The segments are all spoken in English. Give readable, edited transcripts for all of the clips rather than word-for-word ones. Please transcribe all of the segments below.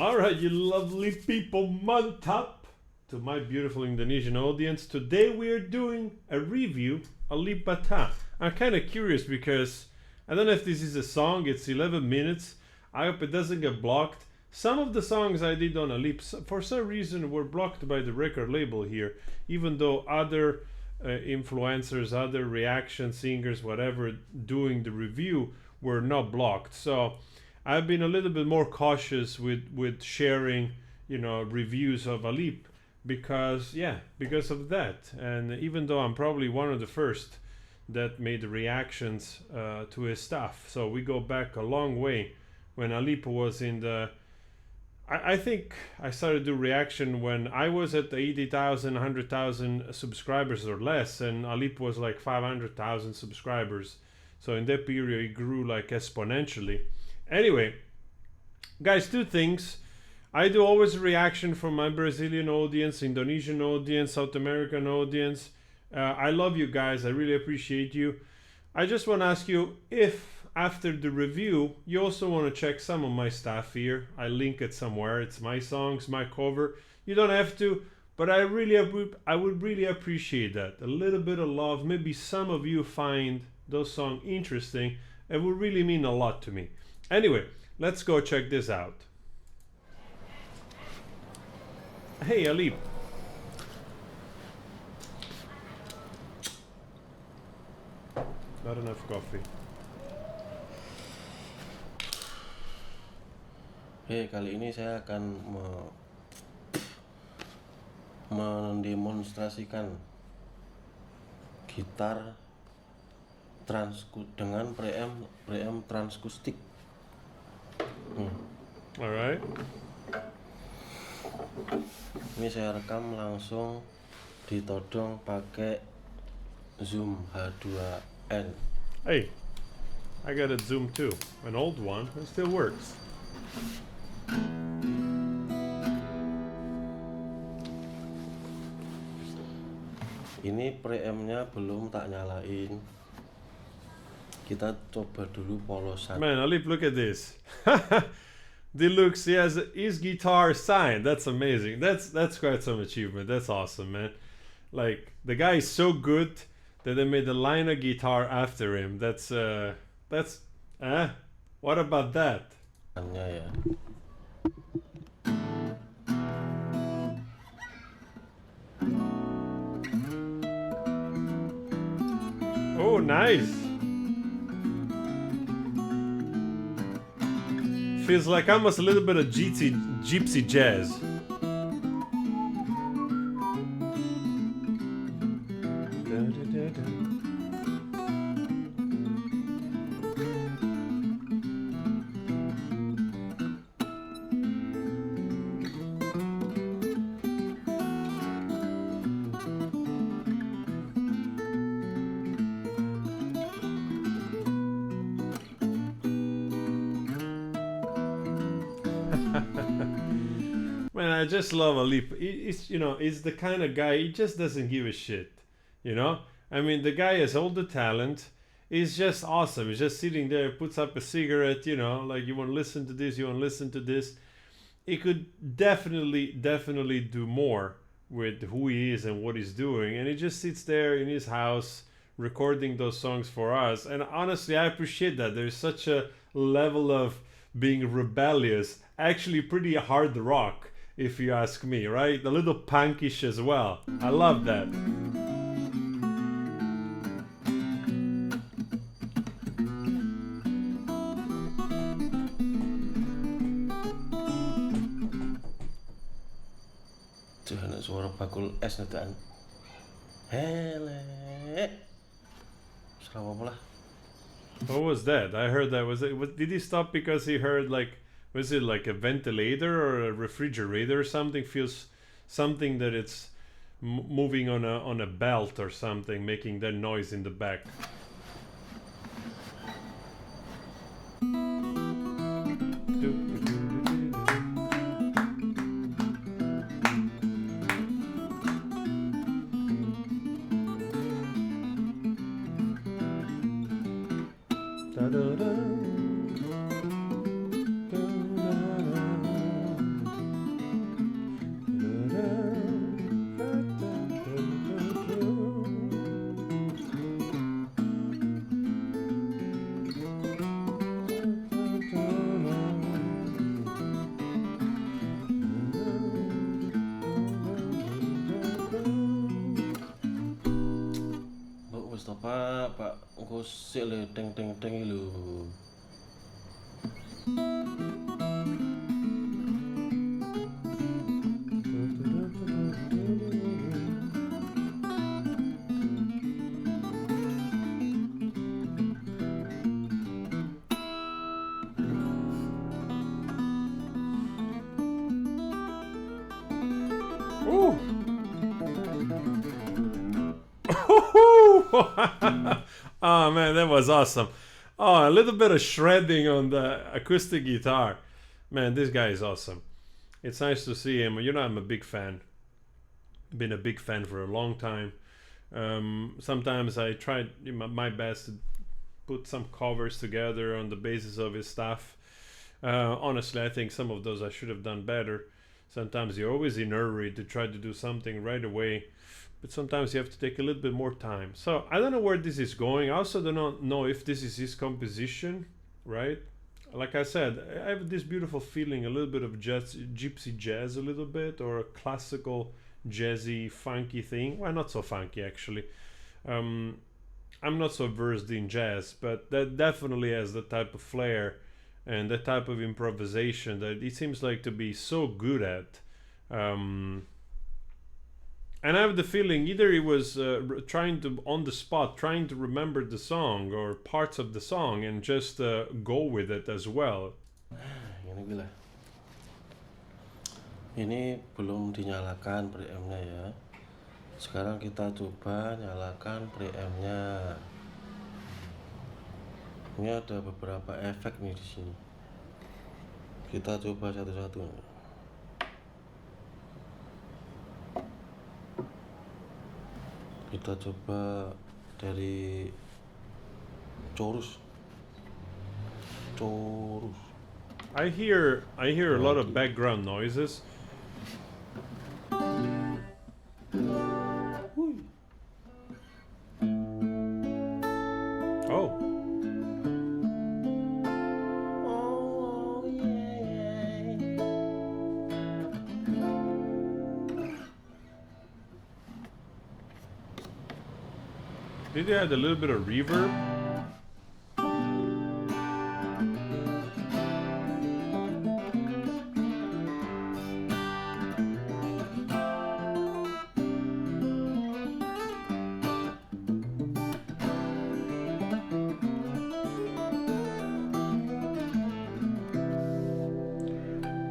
Alright, you lovely people, mantap to my beautiful Indonesian audience. Today we are doing a review Alip Ba. I'm kind of curious because I don't know if this is a song, it's 11 minutes. I hope it doesn't get blocked. Some of the songs I did on Alip, for some reason, were blocked by the record label here, even though other influencers, other reaction singers, whatever, doing the review were not blocked. So I've been a little bit more cautious with sharing, reviews of Alip because of that. And even though I'm probably one of the first that made the reactions to his stuff, so we go back a long way. When Alip was in the, I think I started to do reaction when I was at the 80,000, 100,000 subscribers or less, and Alip was like 500,000 subscribers. So in that period, it grew like exponentially. Anyway, guys, two things. I do always a reaction from my Brazilian audience, Indonesian audience, South American audience. I love you guys. I really appreciate you. I just want to ask you if after the review you also want to check some of my stuff here. I link it somewhere. It's my songs, my cover. You don't have to, but I would really appreciate that. A little bit of love. Maybe some of you find those songs interesting. It would really mean a lot to me. Anyway, let's go check this out. Hey, Alip. Not enough coffee. Oke, kali ini saya akan mendemonstrasikan gitar dengan preamp transkustik. Alright. Ini saya rekam langsung ditodong pakai Zoom H2N. Hey, I got a Zoom too, an old one. It still works. Ini preampnya belum tak nyalain. Kita coba dulu polosan. Man, Alip, look at this. Deluxe, he has his guitar signed. That's amazing. That's quite some achievement. That's awesome, man. Like, the guy is so good that they made a line of guitar after him. What about that? Ya. Oh, nice. Feels like almost a little bit of gypsy jazz. Man, I just love Alip. He's the kind of guy, he just doesn't give a shit. I mean, the guy has all the talent. He's just awesome. He's just sitting there, puts up a cigarette, like, you want to listen to this, you want to listen to this. He could definitely do more with who he is and what he's doing. And he just sits there in his house recording those songs for us. And honestly, I appreciate that. There's such a level of being rebellious, actually pretty hard rock, if you ask me, right? A little punkish as well. I love that. Jangan suara bakul es netaan. Hele. Serapa pula. What was that? I heard that did he stop because he heard, like, was it like a ventilator or a refrigerator or something? Feels something that it's moving on a belt or something, making that noise in the back. Pak. Engko sik le teng teng teng iki lho. Ooh. Oh man, that was awesome. Oh, a little bit of shredding on the acoustic guitar. Man, this guy is awesome. It's nice to see him. You know, I'm a big fan. Been a big fan for a long time. Sometimes I try my best to put some covers together on the basis of his stuff. Honestly, I think some of those I should have done better. Sometimes you're always in a hurry to try to do something right away, but sometimes you have to take a little bit more time. So I don't know where this is going. I also don't know if this is his composition, right? Like I said, I have this beautiful feeling, a little bit of gypsy jazz, a little bit, or a classical jazzy funky thing. Well, not so funky actually. I'm not so versed in jazz, but that definitely has the type of flair and the type of improvisation that it seems like to be so good at. And I have the feeling either he was trying to, on the spot, trying to remember the song or parts of the song and just go with it as well. Ini gila. Ini belum dinyalakan preampnya ya. Sekarang kita coba nyalakan preampnya. Ini ada beberapa efek nih di sini. Kita coba satu-satu. Kita coba dari chorus. I hear a lot of background noises. Oh. Did it add a little bit of reverb?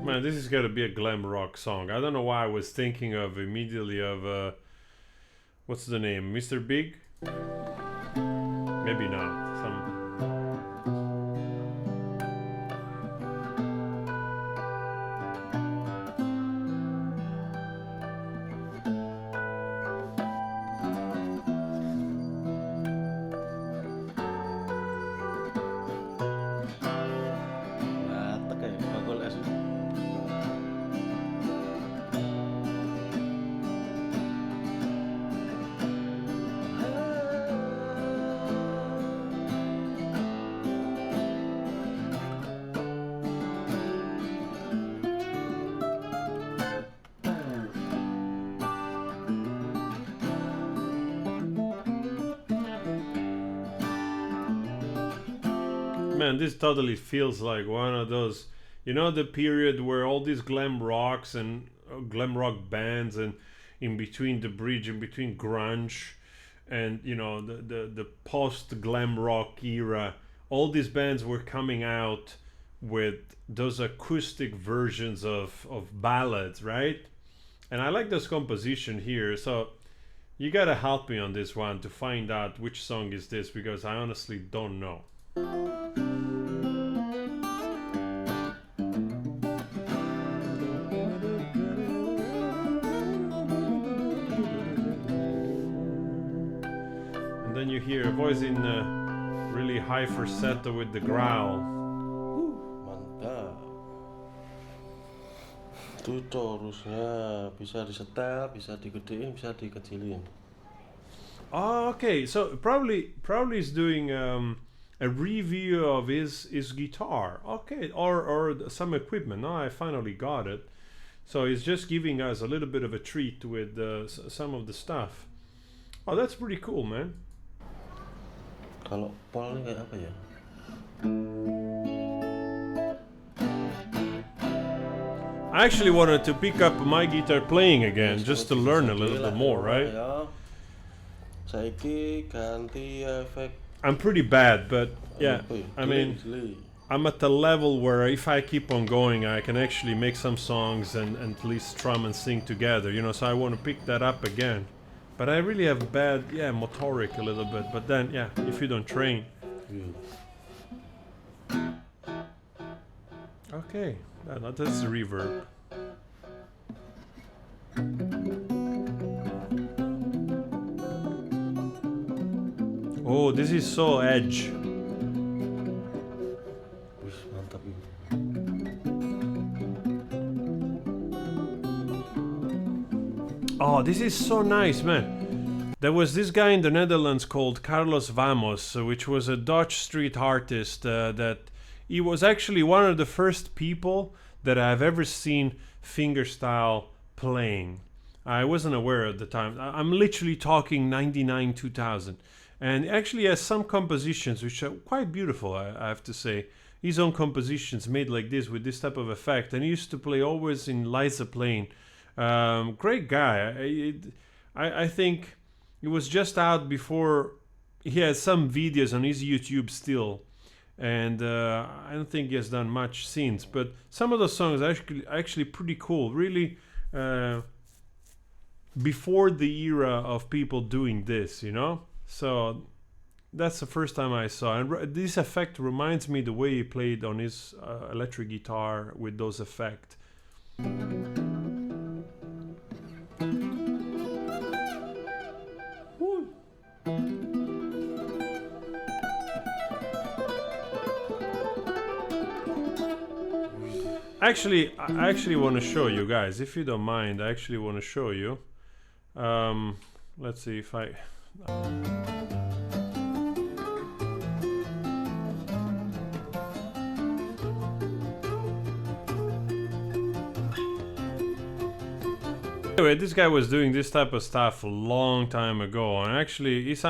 Man, this has got to be a glam rock song. I don't know why I was thinking of immediately of what's the name, Mr. Big? Maybe not. Man, this totally feels like one of those, you know, the period where all these glam rocks and glam rock bands, and in between the bridge, in between grunge and, you know, the post glam rock era, all these bands were coming out with those acoustic versions of ballads, right? And I like this composition here, so you gotta help me on this one to find out which song is this, because I honestly don't know. And then you hear a voice in really high falsetto with the growl. Mantap. Itu chorusnya bisa disetel, bisa digedein, bisa dikecilin. Oh, okay. So probably is doing a review of his guitar, okay, or some equipment. Now I finally got it. So he's just giving us a little bit of a treat with some of the stuff. Oh, that's pretty cool, man. Kalau pol ini kayak apa ya? I actually wanted to pick up my guitar playing again, just to learn a little bit more, right? Saiki ganti efek. I'm pretty bad, but yeah, I mean, I'm at the level where if I keep on going, I can actually make some songs and at least strum and sing together, you know, so I want to pick that up again. But I really have bad, yeah, motoric a little bit, but then, yeah, if you don't train. Okay, that's the reverb. Oh, this is so edge. Wih, mantap ini. Oh, this is so nice, man. There was this guy in the Netherlands called Carlos Vamos, which was a Dutch street artist that he was actually one of the first people that I've ever seen fingerstyle playing. I wasn't aware at the time. I'm literally talking 99, 2000. And actually has some compositions which are quite beautiful, I have to say. His own compositions made like this with this type of effect. And he used to play always in Liza playing. Great guy. I think it was just out before. He has some videos on his YouTube still. And I don't think he has done much since. But some of the songs are actually pretty cool. Really before the era of people doing this, you know? So that's the first time I saw. And this effect reminds me the way he played on his electric guitar with those effects. Actually, I actually want to show you guys, if you don't mind. I actually want to show you. Let's see if I. Anyway, this guy was doing this type of stuff a long time ago, and actually, he's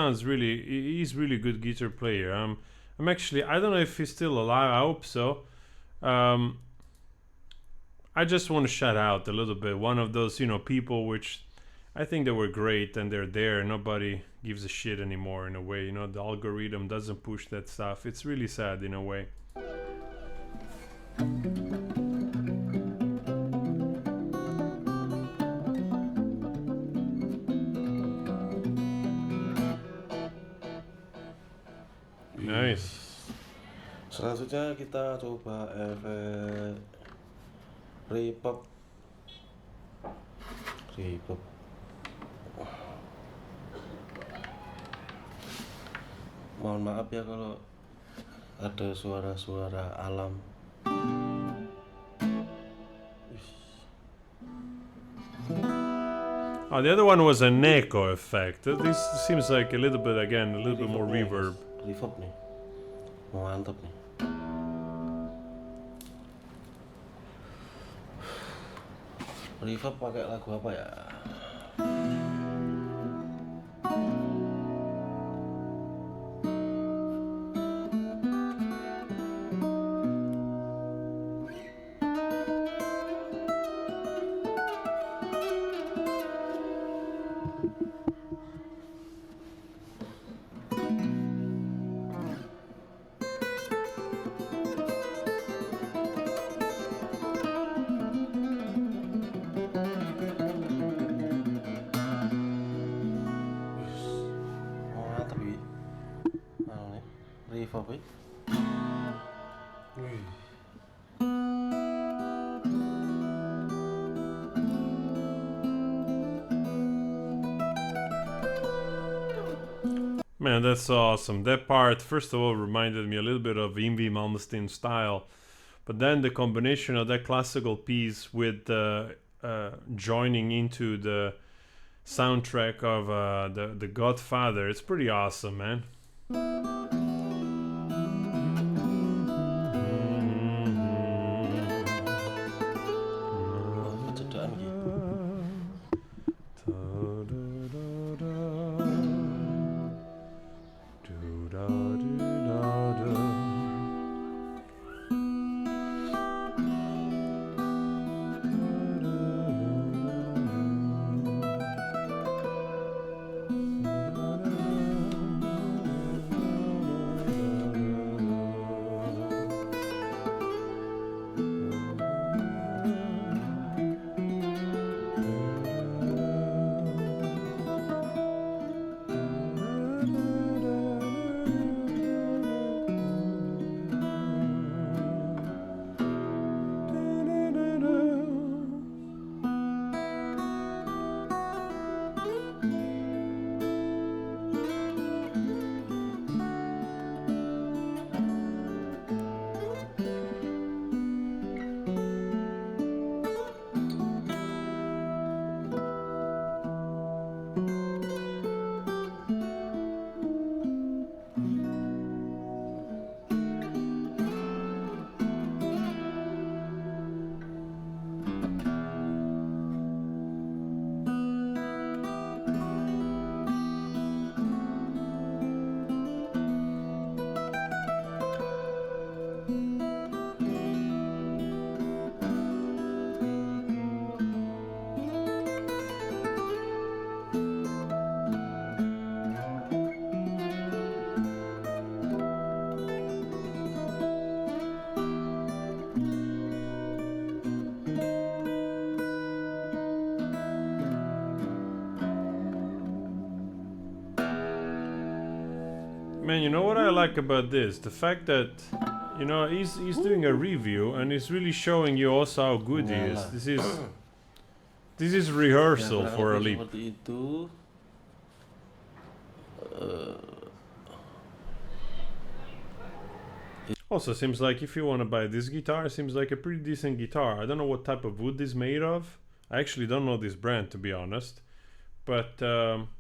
really good guitar player. I'm actually, I don't know if he's still alive. I hope so. I just want to shout out a little bit. One of those, you know, people which I think they were great and they're there. Nobody gives a shit anymore in a way. You know, the algorithm doesn't push that stuff. It's really sad in a way. Nice. Selanjutnya kita coba efek reverb. Mohon maaf ya kalau ada suara-suara alam. Oh, the other one was an echo effect. This seems like a little bit, again, a little bit more reverb. Reverb nih. Mantap nih. Reverb pakai lagu apa ya? Reverb. Man, that's awesome. That part, first of all, reminded me a little bit of Yngwie Malmsteen style, but then the combination of that classical piece with joining into the soundtrack of the Godfather, it's pretty awesome, man. Man, you know what I like about this? The fact that, you know, he's doing a review and he's really showing you also how good he is. This is rehearsal Ya, for kurang lebih Alip. seperti itu. Also, seems like if you want to buy this guitar, seems like a pretty decent guitar. I don't know what type of wood is made of. I actually don't know this brand, to be honest. But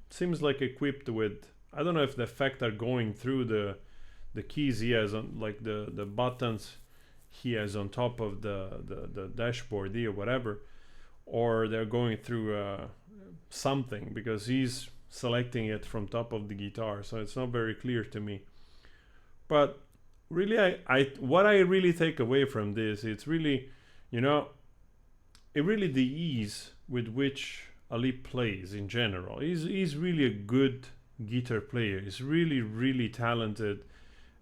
seems like equipped with, I don't know if the effects are going through the keys he has on, like the buttons he has on top of the dashboard here, whatever, or they're going through something, because he's selecting it from top of the guitar, so it's not very clear to me. But really, what I really take away from this, it's really, you know, it really the ease with which Alip plays in general. He's really a good guitar player. He's really talented.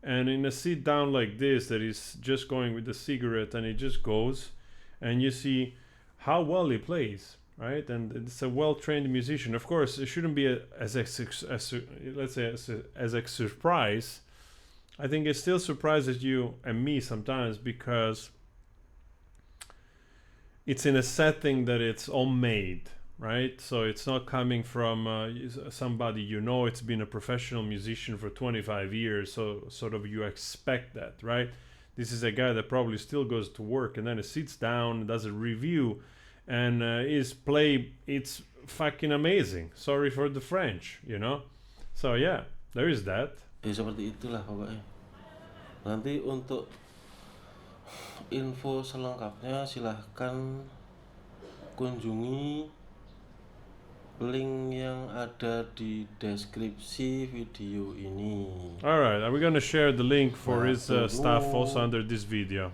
And in a sit down like this, that is just going with the cigarette and it just goes, and you see how well he plays, right? And it's a well-trained musician. Of course, it shouldn't be as a surprise. I think it still surprises you and me sometimes, because it's in a setting that it's homemade, right? So it's not coming from somebody, you know, it's been a professional musician for 25 years, so sort of you expect that, right? This is a guy that probably still goes to work and then he sits down, does a review, and his play, it's fucking amazing. Sorry for the French, you know? So yeah, there is that. Ya seperti itulah pokoknya. Nanti untuk info selengkapnya silahkan kunjungi link yang ada di deskripsi video ini. Alright, are we gonna share the link for his stuff also under this video?